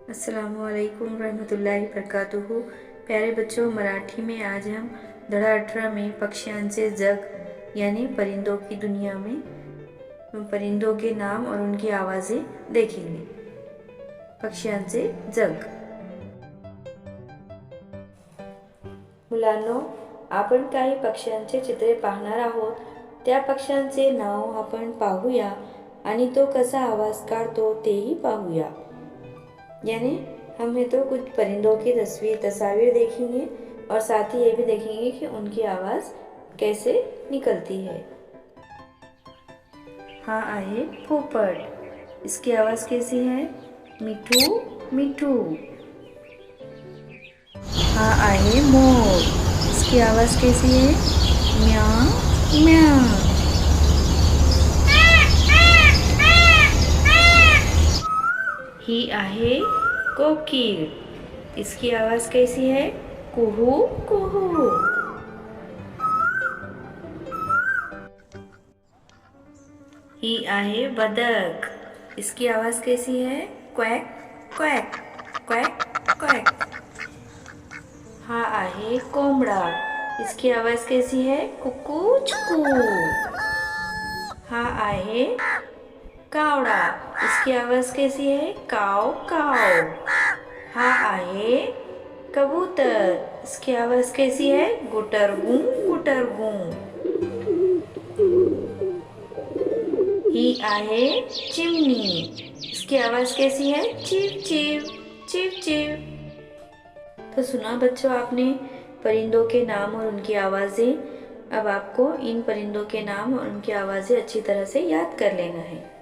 अस्सलामुअलैकुम रहमतुल्लाहि वबरकातुहू। प्यारे बच्चों, मराठी में आज हम धड़ा 18 में पक्ष्यांचे जग यानी परिंदों की दुनिया में परिंदों के नाम और उनकी आवाज़ें देखेंगे। पक्ष्यांचे जग। मुलांनो, आपण काही पक्ष्यांचे चित्रे पाहणार आहोत। त्या पक्ष्यांचे नाव आपण पाहूया आणि तो कसा आवाज काढतो तेही पाहूया। यानी हम तो कुछ परिंदों की तस्वीर देखेंगे और साथ ही ये भी देखेंगे कि उनकी आवाज़ कैसे निकलती है। हाँ आहे पोपट। इसकी आवाज़ कैसी है? मिठू मिठू। हाँ आहे मोर। इसकी आवाज़ कैसी है? म्याऊ म्याऊ। ही आहे कोकिल। इसकी आवाज़ कैसी है? कुहू कुहू। ही आहे बदक। इसकी आवाज़ कैसी है? Quack quack quack quack. हा आहे कोंबडा। इसकी आवाज़ कैसी है? कुकू चुकू। हा आहे कावड़ा। इसकी आवाज़ कैसी है? काव काव। हा आहे कबूतर। इसकी आवाज़ कैसी है? गुटरगू गुटरगू। ही आहे चिमनी। इसकी आवाज़ कैसी है? चिव चिव चिव चिव। तो सुना बच्चों आपने परिंदों के नाम और उनकी आवाज़ें। अब आपको इन परिंदों के नाम और उनकी आवाज़ें अच्छी तरह से याद कर लेना है।